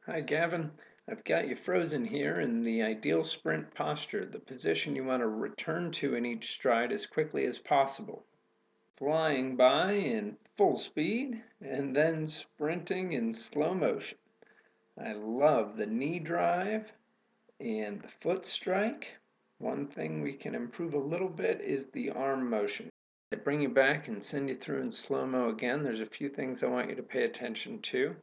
Hi, Gavin. I've got you frozen here in the ideal sprint posture, the position you want to return to in each stride as quickly as possible. Flying by in full speed and then sprinting in slow motion. I love the knee drive and the foot strike. One thing we can improve a little bit is the arm motion. I bring you back and send you through in slow-mo again. There's a few things I want you to pay attention to.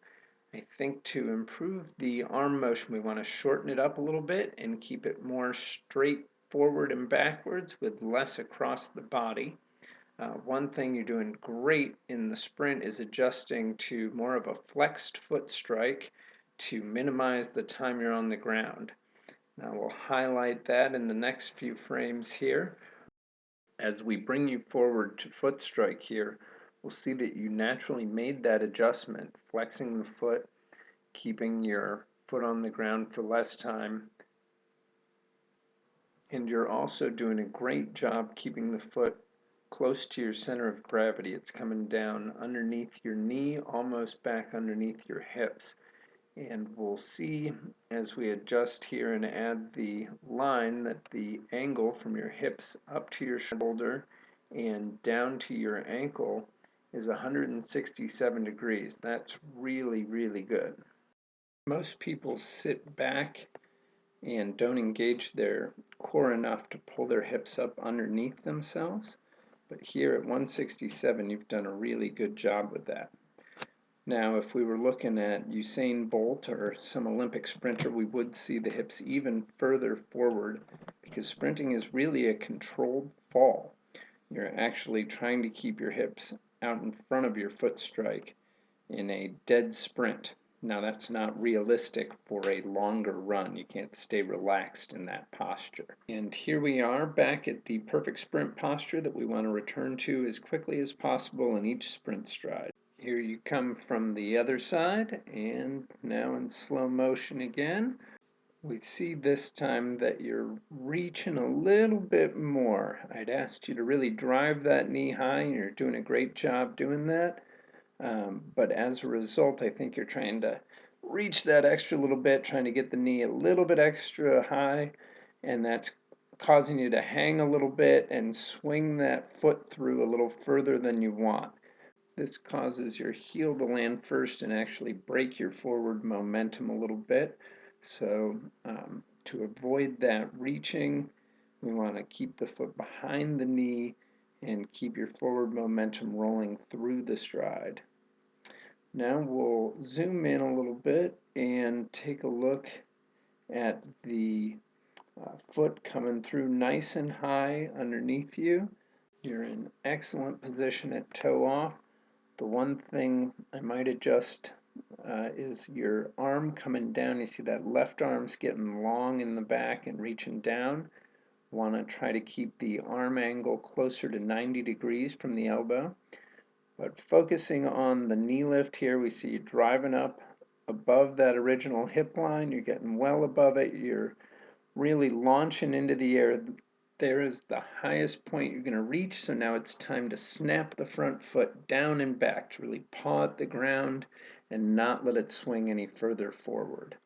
I think to improve the arm motion, we want to shorten it up a little bit and keep it more straight forward and backwards with less across the body. One thing you're doing great in the sprint is adjusting to more of a flexed foot strike to minimize the time you're on the ground. Now we'll highlight that in the next few frames here. As we bring you forward to foot strike here, we'll see that you naturally made that adjustment, flexing the foot, keeping your foot on the ground for less time, and you're also doing a great job keeping the foot close to your center of gravity. It's coming down underneath your knee, almost back underneath your hips. And we'll see as we adjust here and add the line that the angle from your hips up to your shoulder and down to your ankle is 167 degrees. That's really, really good. Most people sit back and don't engage their core enough to pull their hips up underneath themselves. But here at 167, you've done a really good job with that. Now, if we were looking at Usain Bolt or some Olympic sprinter, we would see the hips even further forward because sprinting is really a controlled fall. You're actually trying to keep your hips out in front of your foot strike in a dead sprint. Now, that's not realistic for a longer run. You can't stay relaxed in that posture. And here we are back at the perfect sprint posture that we want to return to as quickly as possible in each sprint stride. Here you come from the other side, and now in slow motion again. We see this time that you're reaching a little bit more. I'd asked you to really drive that knee high, and you're doing a great job doing that. But as a result, I think you're trying to reach that extra little bit, trying to get the knee a little bit extra high, and that's causing you to hang a little bit and swing that foot through a little further than you want. This causes your heel to land first and actually break your forward momentum a little bit. So to avoid that reaching, we want to keep the foot behind the knee and keep your forward momentum rolling through the stride. Now we'll zoom in a little bit and take a look at the foot coming through nice and high underneath you. You're in excellent position at toe off. The one thing I might adjust is your arm coming down. You see that left arm's getting long in the back and reaching down. Want to try to keep the arm angle closer to 90 degrees from the elbow. But focusing on the knee lift here, we see you driving up above that original hip line. You're getting well above it. You're really launching into the air. There is the highest point you're going to reach, so now it's time to snap the front foot down and back to really paw at the ground and not let it swing any further forward.